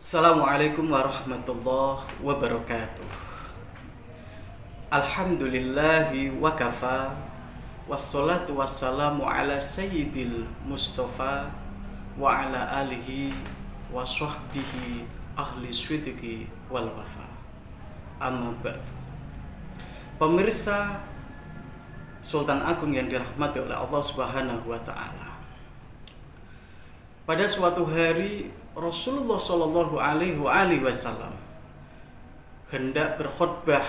Assalamualaikum warahmatullahi wabarakatuh. Alhamdulillahi wa kafa. Wassalatu wassalamu ala sayyidil mustafa wa ala alihi wa sahbihi ahli swidiki wal wafa. Amma ba'du. Pemirsa Sultan Agung yang dirahmati oleh Allah Subhanahu wa taala. Pada suatu hari Rasulullah Shallallahu Alaihi Wasallam hendak berkhutbah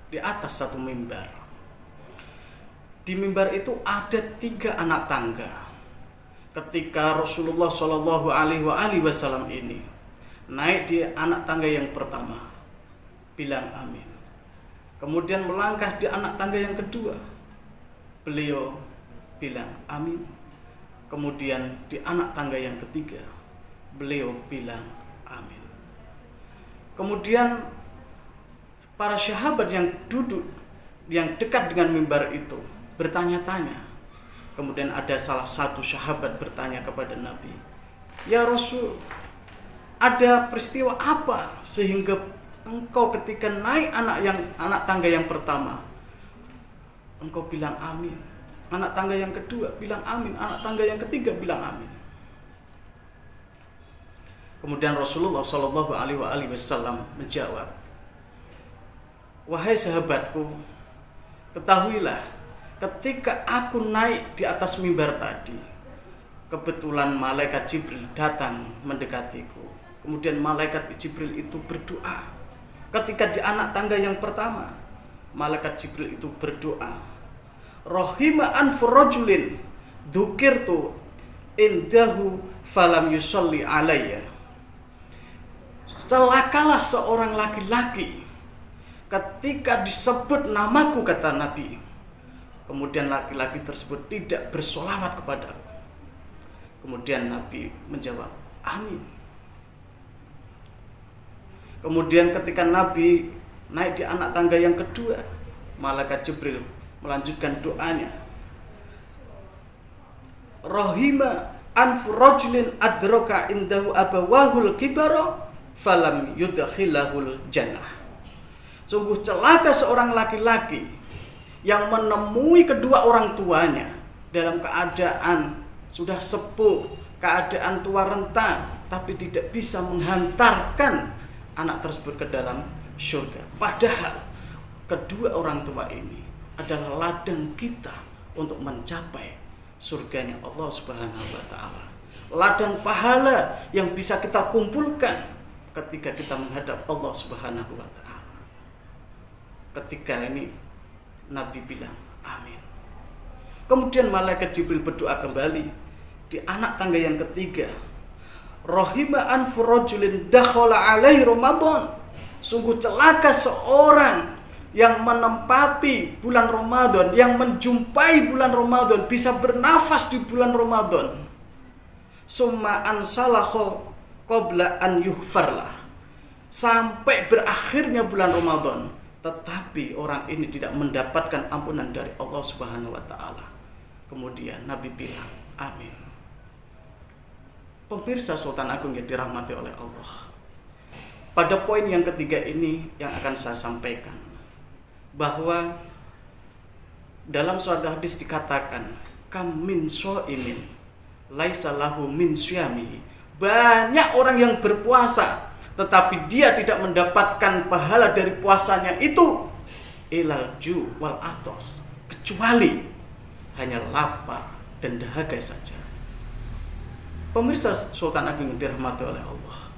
di atas satu mimbar. Di mimbar itu ada 3 anak tangga. Ketika Rasulullah Shallallahu Alaihi Wasallam ini naik di anak tangga yang pertama, bilang amin. Kemudian melangkah di anak tangga yang kedua, beliau bilang amin. Kemudian di anak tangga yang ketiga, beliau bilang amin. Kemudian para sahabat yang duduk yang dekat dengan mimbar itu bertanya-tanya. Kemudian ada salah satu sahabat bertanya kepada Nabi, "Ya Rasul, ada peristiwa apa sehingga engkau ketika naik anak tangga yang pertama engkau bilang amin? Anak tangga yang kedua bilang amin, anak tangga yang ketiga bilang amin." Kemudian Rasulullah Shallallahu Alaihi Wasallam menjawab, "Wahai sahabatku, ketahuilah, ketika aku naik di atas mimbar tadi, kebetulan malaikat Jibril datang mendekatiku. Kemudian malaikat Jibril itu berdoa. Ketika di anak tangga yang pertama, malaikat Jibril itu berdoa, Rohima anfu rajulin dzukirtu indahu falam yusalli alayya." Celakalah seorang laki-laki ketika disebut namaku, kata Nabi. Kemudian laki-laki tersebut tidak bersolawat kepadaku. Kemudian Nabi menjawab, amin. Kemudian ketika Nabi naik di anak tangga yang kedua, malaikat Jibril melanjutkan doanya, Rohima anfu rajulin adraka indahu abawahul kibara falam yudkhilahul jannah. Sungguh celaka seorang laki-laki yang menemui kedua orang tuanya dalam keadaan sudah sepuh, keadaan tua renta, tapi tidak bisa menghantarkan anak tersebut ke dalam surga. Padahal kedua orang tua ini adalah ladang kita untuk mencapai surganya Allah Subhanahu wa taala. Ladang pahala yang bisa kita kumpulkan ketika kita menghadap Allah Subhanahu wa taala. Ketika ini Nabi bilang amin. Kemudian malaikat Jibril berdoa kembali di anak tangga yang ketiga, Rohima anfu rajulin dakhala alaihi Ramadan. Sungguh celaka seorang yang menempati bulan Ramadan, yang menjumpai bulan Ramadan, bisa bernafas di bulan Ramadan. Summa ansalahu qabla an yughfarlah, sampai berakhirnya bulan Ramadan, tetapi orang ini tidak mendapatkan ampunan dari Allah Subhanahu wa taala. Kemudian Nabi bilang amin. Pemirsa Sultan Agung yang dirahmati oleh Allah, pada poin yang ketiga ini yang akan saya sampaikan, bahwa dalam suatu hadis dikatakan, kam min shaimin laisa lahu min syamihi. Banyak orang yang berpuasa tetapi dia tidak mendapatkan pahala dari puasanya itu ilal ju wal atos, kecuali hanya lapar dan dahaga saja. Pemirsa Sultan Agung yang dirahmati oleh Allah,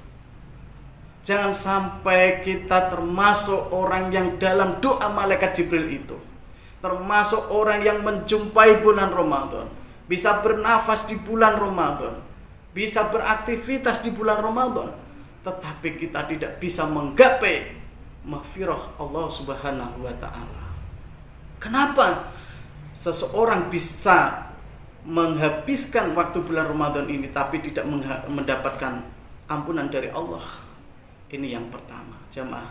jangan sampai kita termasuk orang yang dalam doa malaikat Jibril itu, termasuk orang yang menjumpai bulan Ramadan, bisa bernafas di bulan Ramadan, bisa beraktivitas di bulan Ramadan, tetapi kita tidak bisa menggapai maghfirah Allah Subhanahu wa taala. Kenapa seseorang bisa menghabiskan waktu bulan Ramadan ini tapi tidak mendapatkan ampunan dari Allah? Ini yang pertama, jamaah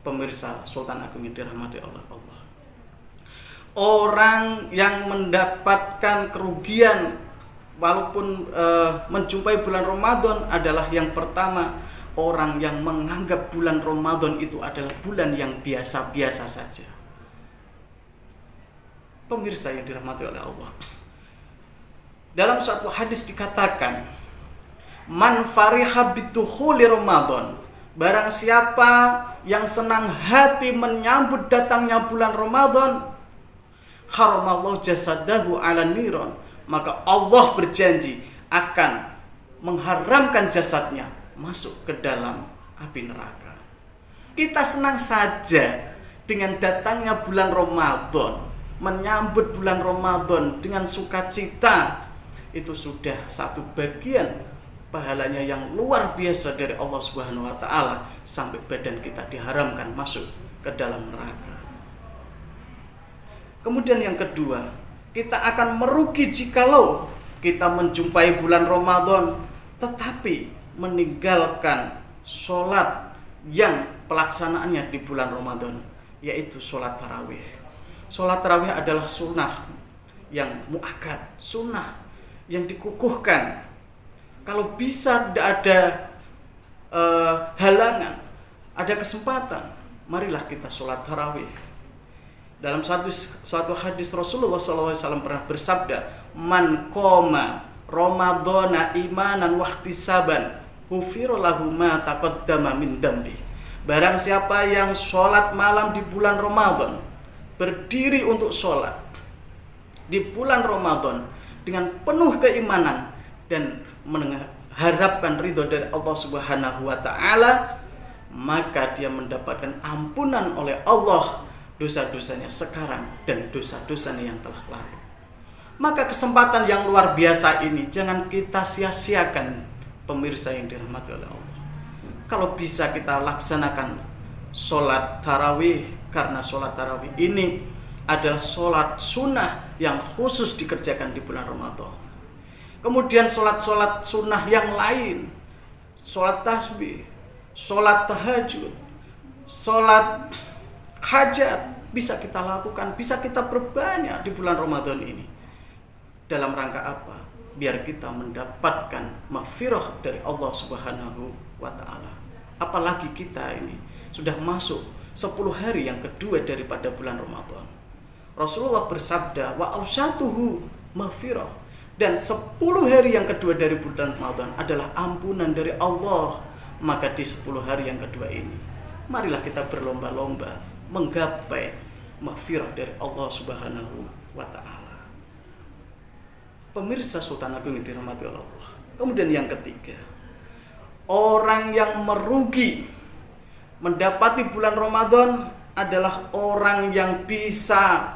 pemirsa Sultan Agung yang dirahmati oleh Allah. Orang yang mendapatkan kerugian walaupun menjumpai bulan Ramadan adalah yang pertama orang yang menganggap bulan Ramadan itu adalah bulan yang biasa-biasa saja. Pemirsa yang dirahmati oleh Allah, dalam suatu hadis dikatakan, man fariha bidukhuli Ramadan, barang siapa yang senang hati menyambut datangnya bulan Ramadan, haramallahu jasadahu ala niron, maka Allah berjanji akan mengharamkan jasadnya masuk ke dalam api neraka. Kita senang saja dengan datangnya bulan Ramadan, menyambut bulan Ramadan dengan sukacita, itu sudah satu bagian pahalanya yang luar biasa dari Allah Subhanahu wa taala, sampai badan kita diharamkan masuk ke dalam neraka. Kemudian yang kedua, kita akan merugi jikalau kita menjumpai bulan Ramadan tetapi meninggalkan sholat yang pelaksanaannya di bulan Ramadan, yaitu sholat tarawih. Sholat tarawih adalah sunnah yang muakkad, sunnah yang dikukuhkan. Kalau bisa tidak ada halangan, ada kesempatan, marilah kita sholat tarawih. Dalam satu hadis Rasulullah SAW pernah bersabda, man qoma Ramadhana imanan wahtisaban ghufira lahu ma taqaddama min dambi. Barang siapa yang sholat malam di bulan Ramadan, berdiri untuk sholat di bulan Ramadan dengan penuh keimanan dan mengharapkan ridho dari Allah Subhanahu wa taala, maka dia mendapatkan ampunan oleh Allah dosa-dosanya sekarang dan dosa-dosanya yang telah lalu. Maka kesempatan yang luar biasa ini jangan kita sia-siakan, pemirsa yang dirahmati oleh Allah. Kalau bisa kita laksanakan sholat tarawih, karena sholat tarawih ini adalah sholat sunnah yang khusus dikerjakan di bulan Ramadan. Kemudian sholat-sholat sunnah yang lain, sholat tasbih, sholat tahajud, sholat hajat, bisa kita lakukan, bisa kita perbanyak di bulan Ramadan ini. Dalam rangka apa? Biar kita mendapatkan maghfirah dari Allah Subhanahu wa ta'ala. Apalagi kita ini sudah masuk 10 hari yang kedua daripada bulan Ramadan. Rasulullah bersabda, wa ausatuhu maghfirah, dan 10 hari yang kedua dari bulan Ramadan adalah ampunan dari Allah. Maka di 10 hari yang kedua ini, marilah kita berlomba-lomba menggapai maghfirah dari Allah Subhanahu wa ta'ala. Pemirsa Sultan Agung yang dirahmati oleh Allah. Kemudian yang ketiga, orang yang merugi mendapati bulan Ramadan adalah orang yang bisa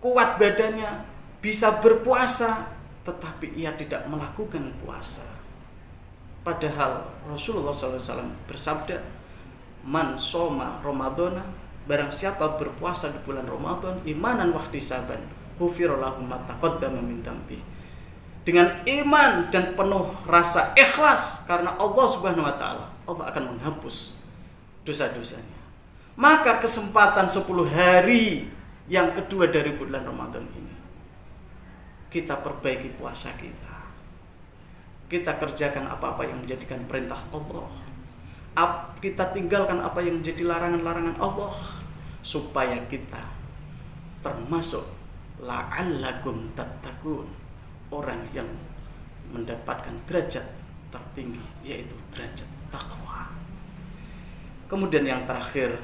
kuat badannya, bisa berpuasa, tetapi ia tidak melakukan puasa. Padahal Rasulullah SAW bersabda, man soma Ramadana, barang siapa berpuasa di bulan Ramadan imanan wahtisaban ghufira lahu ma taqaddama min dambi. Dengan iman dan penuh rasa ikhlas karena Allah Subhanahu wa taala, Allah akan menghapus dosa-dosanya. Maka kesempatan 10 hari yang kedua dari bulan Ramadan ini, kita perbaiki puasa kita. Kita kerjakan apa-apa yang menjadikan perintah Allah. Kita tinggalkan apa yang menjadi larangan-larangan Allah, supaya kita termasuk la'allakum tattaqun, orang yang mendapatkan derajat tertinggi, yaitu derajat takwa. Kemudian yang terakhir,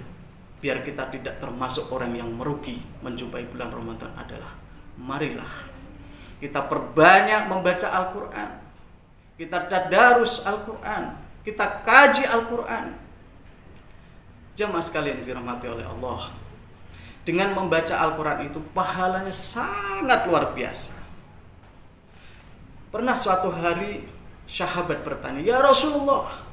biar kita tidak termasuk orang yang merugi menjumpai bulan Ramadan adalah, marilah kita perbanyak membaca Al-Quran, kita tadarus Al-Quran, kita kaji Al-Quran. Jamaah sekalian dirahmati oleh Allah, dengan membaca Al-Quran itu pahalanya sangat luar biasa. Pernah suatu hari sahabat bertanya, ya Rasulullah,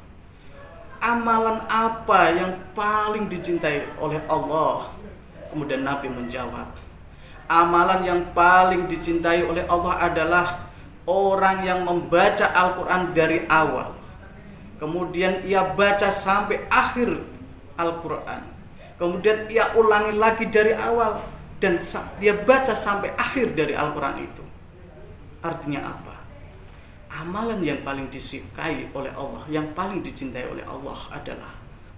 amalan apa yang paling dicintai oleh Allah? Kemudian Nabi menjawab, amalan yang paling dicintai oleh Allah adalah orang yang membaca Al-Quran dari awal, kemudian ia baca sampai akhir Al-Quran, kemudian ia ulangi lagi dari awal, dan dia baca sampai akhir dari Al-Quran itu. Artinya apa? Amalan yang paling disukai oleh Allah, yang paling dicintai oleh Allah adalah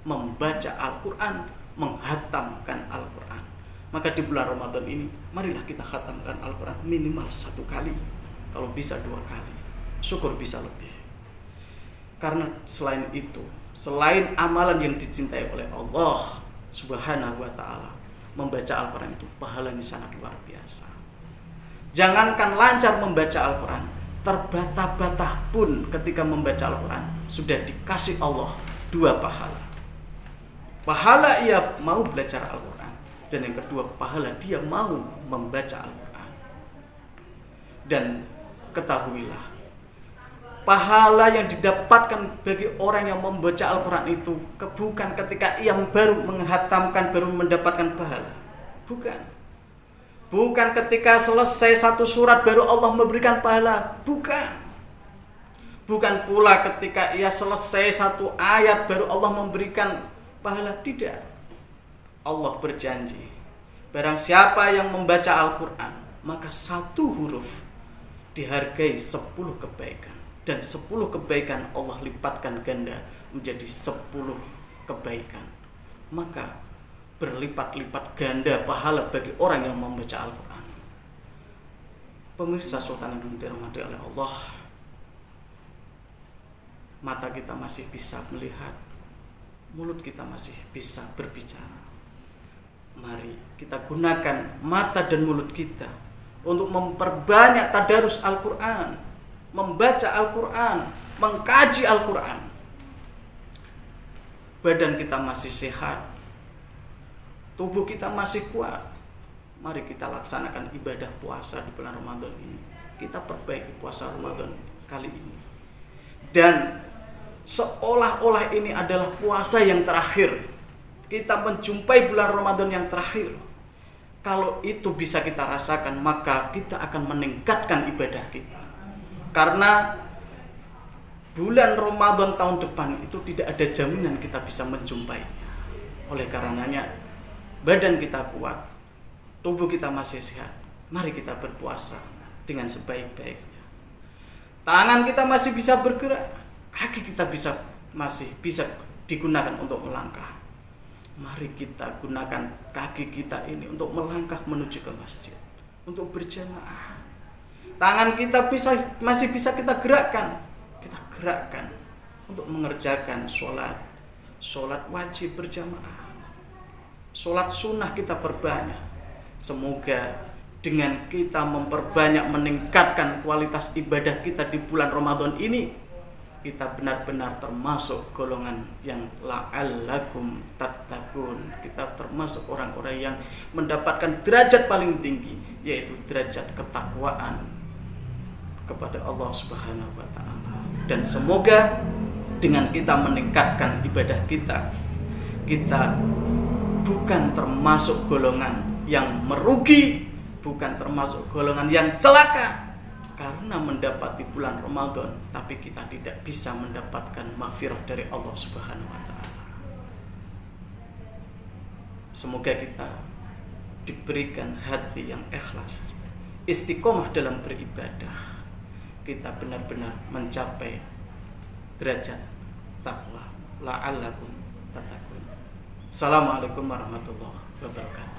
membaca Al-Quran, menghatamkan Al-Quran. Maka di bulan Ramadan ini, marilah kita khatamkan Al-Quran minimal 1 kali. Kalau bisa 2 kali, syukur bisa lebih. Karena selain itu, selain amalan yang dicintai oleh Allah Subhanahu wa ta'ala, membaca Al-Quran itu pahalanya sangat luar biasa. Jangankan lancar membaca Al-Quran, terbata-bata pun ketika membaca Al-Quran sudah dikasih Allah 2 pahala. Pahala ia mau belajar Al-Quran, dan yang kedua pahala dia mau membaca Al-Quran. Dan ketahuilah, pahala yang didapatkan bagi orang yang membaca Al-Quran itu bukan ketika ia baru menghatamkan, baru mendapatkan pahala. Bukan ketika selesai 1 surat baru Allah memberikan pahala. Bukan pula ketika ia selesai 1 ayat baru Allah memberikan pahala. Tidak. Allah berjanji, barang siapa yang membaca Al-Quran, maka 1 huruf dihargai 10 kebaikan. Dan 10 kebaikan Allah lipatkan ganda menjadi 10 kebaikan. Maka berlipat-lipat ganda pahala bagi orang yang membaca Al-Quran. Pemirsa sultan yang dirahmati oleh Allah, mata kita masih bisa melihat, mulut kita masih bisa berbicara. Mari kita gunakan mata dan mulut kita untuk memperbanyak tadarus Al-Quran, membaca Al-Quran, mengkaji Al-Quran. Badan kita masih sehat, tubuh kita masih kuat. Mari kita laksanakan ibadah puasa di bulan Ramadan ini. Kita perbaiki puasa Ramadan kali ini. Dan seolah-olah ini adalah puasa yang terakhir. Kita menjumpai bulan Ramadan yang terakhir. Kalau itu bisa kita rasakan, maka kita akan meningkatkan ibadah kita. Karena bulan Ramadan tahun depan itu tidak ada jaminan kita bisa menjumpainya. Oleh karenanya, badan kita kuat, tubuh kita masih sehat, mari kita berpuasa dengan sebaik-baiknya. Tangan kita masih bisa bergerak, kaki kita masih bisa digunakan untuk melangkah. Mari kita gunakan kaki kita ini untuk melangkah menuju ke masjid, untuk berjamaah. Tangan kita masih bisa kita gerakkan untuk mengerjakan sholat wajib berjamaah. Sholat sunnah kita perbanyak. Semoga dengan kita memperbanyak, meningkatkan kualitas ibadah kita di bulan Ramadan ini, kita benar-benar termasuk golongan yang la'allakum tattaqun. Kita termasuk orang-orang yang mendapatkan derajat paling tinggi, yaitu derajat ketakwaan kepada Allah Subhanahu wa ta'ala. Dan semoga dengan kita meningkatkan ibadah kita bukan termasuk golongan yang merugi, bukan termasuk golongan yang celaka karena mendapati bulan Ramadan, tapi kita tidak bisa mendapatkan maghfirah dari Allah Subhanahu wa ta'ala. Semoga kita diberikan hati yang ikhlas, istiqomah dalam beribadah. Kita benar-benar mencapai derajat takwa. La'allakum tattaqun. Assalamualaikum warahmatullahi wabarakatuh.